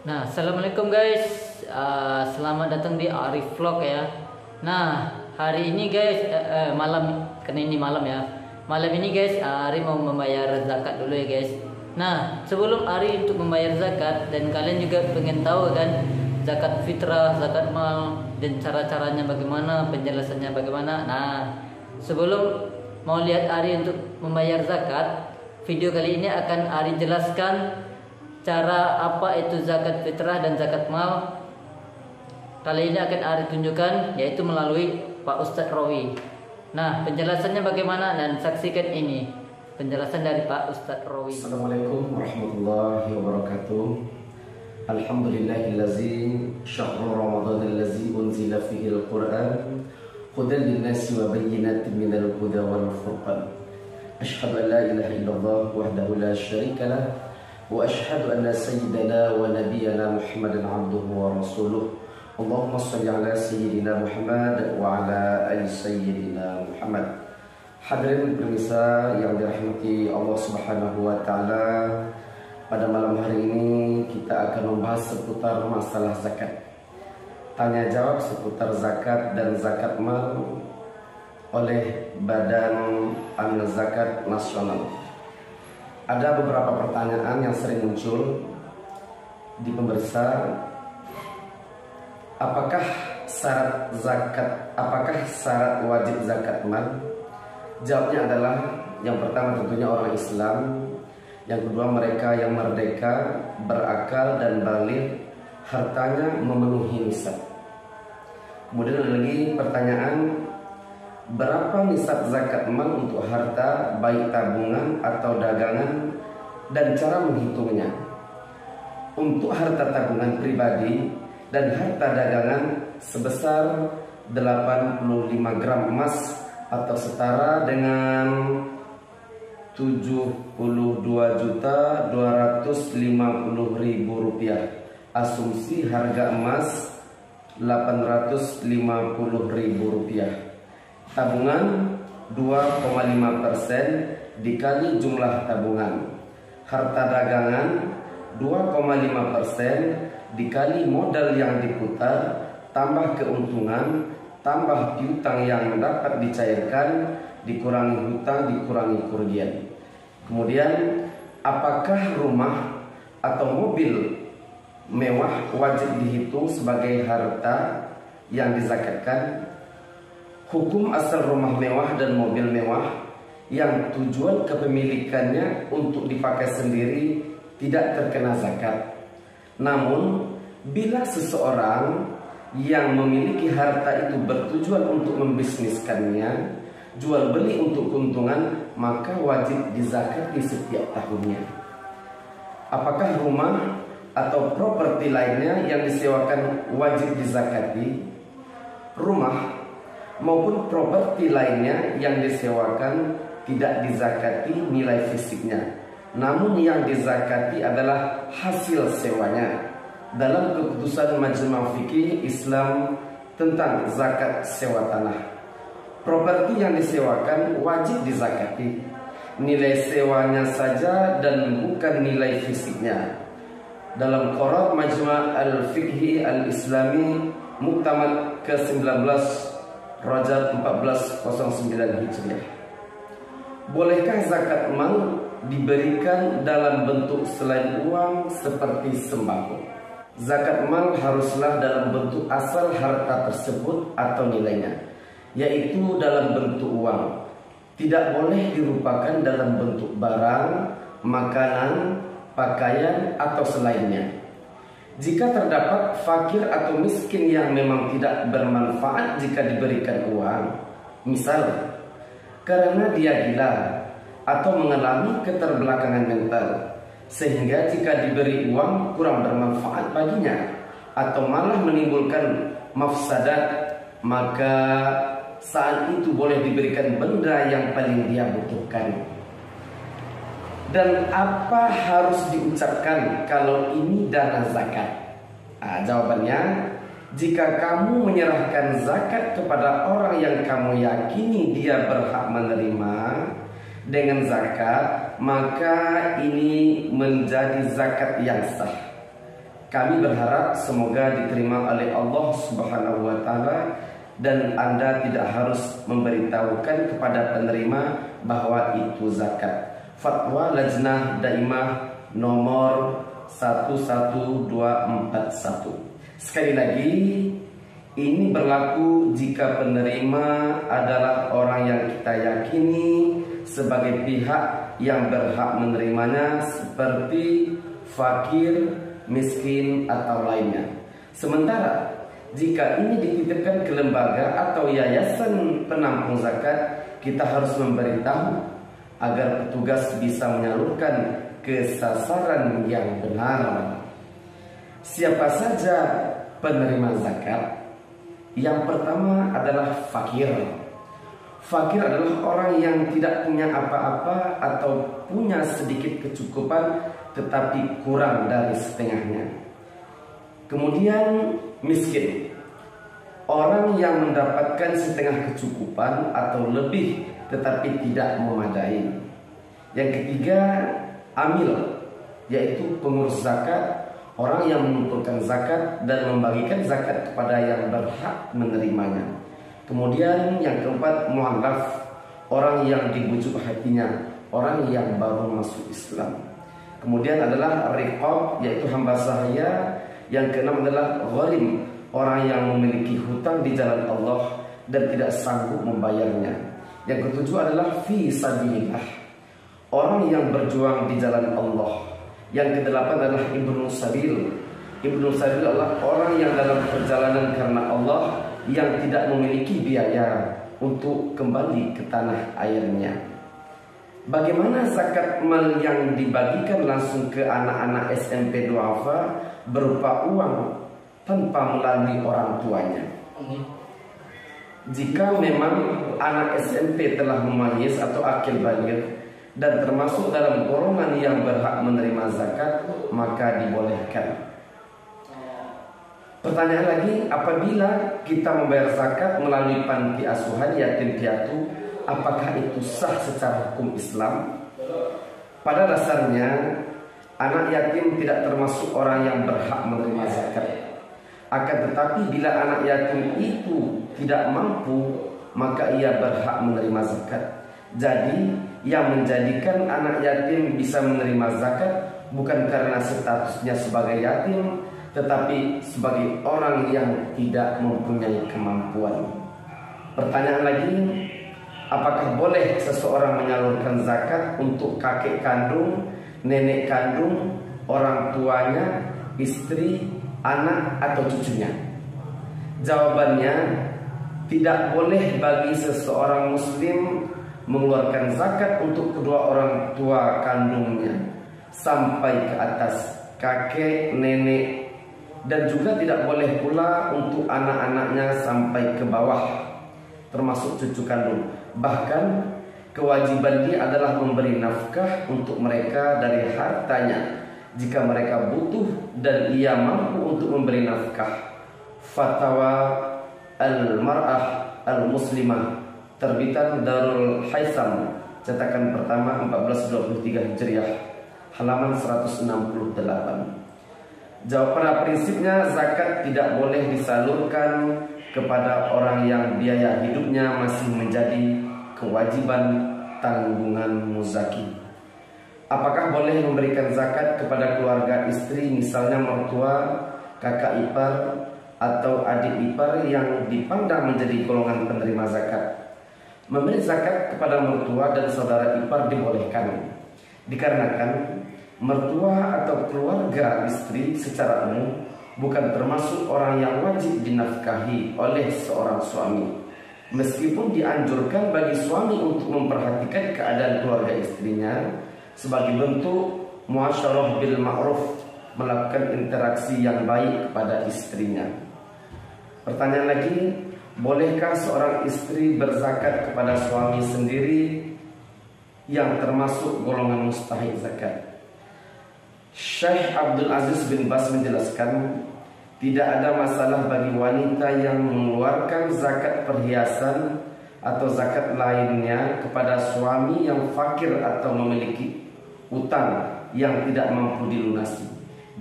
Nah, assalamualaikum guys. Selamat datang di Arif Vlog ya. Nah, hari ini guys, malam, karena ini malam ya. Malam ini guys, Ari mau membayar zakat dulu ya guys. Nah, sebelum Ari untuk membayar zakat, dan kalian juga pengen tahu kan zakat fitrah, zakat mal, dan cara-caranya bagaimana, penjelasannya bagaimana. Nah, sebelum mau lihat Ari untuk membayar zakat, video kali ini akan Ari jelaskan cara apa itu zakat fitrah dan zakat mal. Kali ini akan Ari tunjukkan, yaitu melalui Pak Ustadz Rawi. Nah, penjelasannya bagaimana, dan saksikan ini penjelasan dari Pak Ustadz Rawi. Assalamualaikum warahmatullahi wabarakatuh. Alhamdulillahillazi syahru ramadhanillazi unzila fihi al-Qur'an hudan linnasi wa bayyinatin minal huda wal furqan. Asyhadu an la ilaha illallah wahdahu la syarika lah wa asyhadu anna sayyidana wa nabiyyana Muhammadan abduhu wa rasuluh. Allahumma shalli ala sayyidina Muhammad wa ala ali sayyidina Muhammad. Hadirin pemirsa yang dirahmati Allah Subhanahu wa taala, pada malam hari ini kita akan membahas seputar masalah zakat. Tanya jawab seputar zakat dan zakat mal oleh Badan An-Zakat Nasional. Ada beberapa pertanyaan yang sering muncul di pemirsa. Apakah syarat wajib zakat mal? Jawabnya adalah, yang pertama tentunya orang Islam, yang kedua mereka yang merdeka, berakal dan baligh, hartanya memenuhi nisab. Kemudian ada lagi pertanyaan, berapa nisab zakat mal untuk harta baik tabungan atau dagangan, dan cara menghitungnya. Untuk harta tabungan pribadi dan harta dagangan sebesar 85 gram emas atau setara dengan 72.250.000 rupiah. Asumsi harga emas 850.000 rupiah. Tabungan 2,5% dikali jumlah tabungan. Harta dagangan 2,5% dikali modal yang diputar, tambah keuntungan, tambah piutang yang dapat dicairkan, dikurangi hutang, dikurangi kerugian. Kemudian, apakah rumah atau mobil mewah wajib dihitung sebagai harta yang dizakatkan? Hukum asal rumah mewah dan mobil mewah yang tujuan kepemilikannya untuk dipakai sendiri tidak terkena zakat. Namun, bila seseorang yang memiliki harta itu bertujuan untuk membisniskannya, jual beli untuk keuntungan, maka wajib dizakati setiap tahunnya. Apakah rumah atau properti lainnya yang disewakan wajib dizakati? Rumah maupun properti lainnya yang disewakan tidak dizakati nilai fisiknya, namun yang dizakati adalah hasil sewanya. Dalam keputusan Majma' Fikih Islam tentang zakat sewa tanah, properti yang disewakan wajib dizakati nilai sewanya saja dan bukan nilai fisiknya. Dalam Qarar Majma' Al-Fiqhi Al-Islami Muktamad ke-19 Rajab 1409 Hijriah. Bolehkah zakat mal diberikan dalam bentuk selain uang seperti sembako? Zakat mal haruslah dalam bentuk asal harta tersebut atau nilainya, yaitu dalam bentuk uang. Tidak boleh dirupakan dalam bentuk barang, makanan, pakaian, atau selainnya. Jika terdapat fakir atau miskin yang memang tidak bermanfaat jika diberikan uang, misal karena dia gila atau mengalami keterbelakangan mental, sehingga jika diberi uang kurang bermanfaat baginya atau malah menimbulkan mafsadat, maka saat itu boleh diberikan benda yang paling dia butuhkan. Dan apa harus diucapkan kalau ini dana zakat? Jawabannya, jika kamu menyerahkan zakat kepada orang yang kamu yakini dia berhak menerima dengan zakat, maka ini menjadi zakat yang sah. Kami berharap semoga diterima oleh Allah Subhanahu wa taala dan Anda tidak harus memberitahukan kepada penerima bahwa itu zakat. Fatwa Lajnah Daimah nomor 11241. Sekali lagi, ini berlaku jika penerima adalah orang yang kita yakini sebagai pihak yang berhak menerimanya, seperti fakir, miskin, atau lainnya. Sementara jika ini dititipkan ke lembaga atau yayasan penampung zakat, kita harus memberitahu agar petugas bisa menyalurkan ke sasaran yang benar. Siapa saja penerima zakat? Yang pertama adalah fakir. Fakir adalah orang yang tidak punya apa-apa atau punya sedikit kecukupan tetapi kurang dari setengahnya. Kemudian miskin, orang yang mendapatkan setengah kecukupan atau lebih tetapi tidak memadai. Yang ketiga, amil, yaitu pengurus zakat, orang yang mengumpulkan zakat dan membagikan zakat kepada yang berhak menerimanya. Kemudian yang keempat, mu'allaf, orang yang dibujuk hatinya, orang yang baru masuk Islam. Kemudian adalah riqab, yaitu hamba sahaya. Yang keenam adalah gharim, orang yang memiliki hutang di jalan Allah dan tidak sanggup membayarnya. Yang ketujuh adalah fi sabilillah, orang yang berjuang di jalan Allah. Yang kedelapan adalah ibnu sabil. Ibnu sabil adalah orang yang dalam perjalanan karena Allah, yang tidak memiliki biaya untuk kembali ke tanah airnya. Bagaimana zakat mal yang dibagikan langsung ke anak-anak SMP duafa berupa uang tanpa melalui orang tuanya? Jika memang anak SMP telah memayyiz atau akil baligh dan termasuk dalam golongan yang berhak menerima zakat, maka dibolehkan. Pertanyaan lagi, apabila kita membayar zakat melalui panti asuhan yatim piatu, apakah itu sah secara hukum Islam? Pada dasarnya, anak yatim tidak termasuk orang yang berhak menerima zakat. Akan tetapi bila anak yatim itu tidak mampu, maka ia berhak menerima zakat. Jadi, yang menjadikan anak yatim bisa menerima zakat bukan karena statusnya sebagai yatim, tetapi sebagai orang yang tidak mempunyai kemampuan. Pertanyaan lagi, apakah boleh seseorang menyalurkan zakat untuk kakek kandung, nenek kandung, orang tuanya, istri, anak, atau cucunya? Jawabannya, tidak boleh bagi seseorang muslim mengeluarkan zakat untuk kedua orang tua kandungnya sampai ke atas, kakek, nenek, dan juga tidak boleh pula untuk anak-anaknya sampai ke bawah, termasuk cucu kandung. Bahkan kewajiban dia adalah memberi nafkah untuk mereka dari hartanya jika mereka butuh dan ia mampu untuk memberi nafkah. Fatwa Al-Mar'ah Al-Muslimah, terbitan Darul Haisam, cetakan pertama 1423 Hijriah, halaman 168. Jawab, pada prinsipnya zakat tidak boleh disalurkan kepada orang yang biaya hidupnya masih menjadi kewajiban tanggungan muzaki. Apakah boleh memberikan zakat kepada keluarga istri, misalnya mertua, kakak ipar, atau adik ipar yang dipandang menjadi golongan penerima zakat? Memberi zakat kepada mertua dan saudara ipar dibolehkan, dikarenakan mertua atau keluarga istri secara umum bukan termasuk orang yang wajib dinafkahi oleh seorang suami. Meskipun dianjurkan bagi suami untuk memperhatikan keadaan keluarga istrinya sebagai bentuk muasyarah bil ma'ruf, melakukan interaksi yang baik kepada istrinya. Pertanyaan lagi, bolehkah seorang istri berzakat kepada suami sendiri yang termasuk golongan mustahik zakat? Syekh Abdul Aziz bin Bas menjelaskan, tidak ada masalah bagi wanita yang mengeluarkan zakat perhiasan atau zakat lainnya kepada suami yang fakir atau memiliki utang yang tidak mampu dilunasi.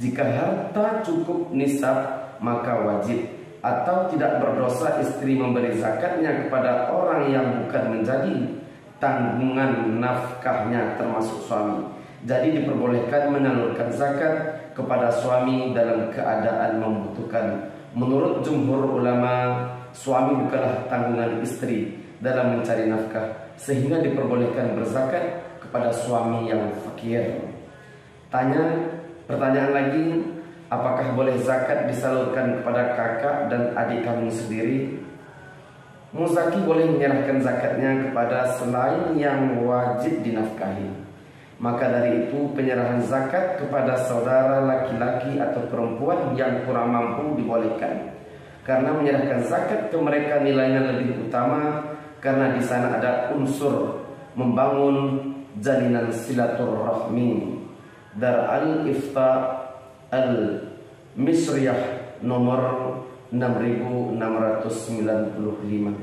Jika harta cukup nisab maka wajib, atau tidak berdosa istri memberi zakatnya kepada orang yang bukan menjadi tanggungan nafkahnya termasuk suami. Jadi diperbolehkan menyalurkan zakat kepada suami dalam keadaan membutuhkan. Menurut jumhur ulama, suami bukanlah tanggungan istri dalam mencari nafkah, sehingga diperbolehkan berzakat kepada suami yang fakir. Pertanyaan lagi, apakah boleh zakat disalurkan kepada kakak dan adik kandung sendiri? Muzaki boleh menyerahkan zakatnya kepada selain yang wajib dinafkahi. Maka dari itu penyerahan zakat kepada saudara laki-laki atau perempuan yang kurang mampu dibolehkan. Karena menyerahkan zakat ke mereka nilainya lebih utama, karena di sana ada unsur membangun jalinan silaturahmi. Dar al-Ifta al-Misriyah nomor 6695.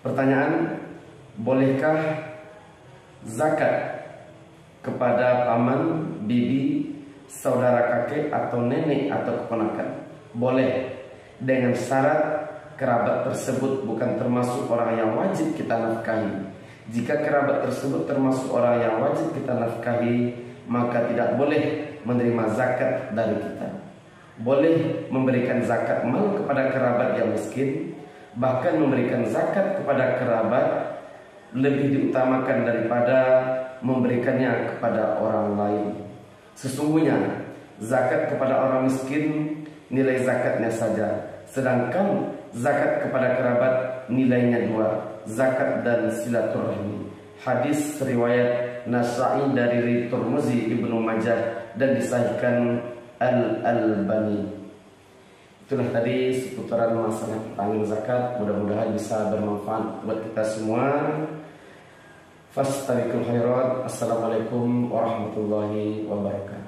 Pertanyaan, bolehkah zakat kepada paman, bibi, saudara kakek atau nenek atau keponakan? Boleh, dengan syarat kerabat tersebut bukan termasuk orang yang wajib kita nafkahi. Jika kerabat tersebut termasuk orang yang wajib kita nafkahi, maka tidak boleh menerima zakat dari kita. Boleh memberikan zakat mal kepada kerabat yang miskin, bahkan memberikan zakat kepada kerabat lebih diutamakan daripada memberikannya kepada orang lain. Sesungguhnya zakat kepada orang miskin nilai zakatnya saja, sedangkan zakat kepada kerabat nilainya 2, zakat dan silaturahmi. Hadis riwayat Nasa'i dari Tirmizi, Ibnu Majah, dan disahihkan Al-Albani. Itulah tadi seputaran masalah tentang zakat. Mudah-mudahan bisa bermanfaat buat kita semua. Fastabiqul khairat. Assalamualaikum warahmatullahi wabarakatuh.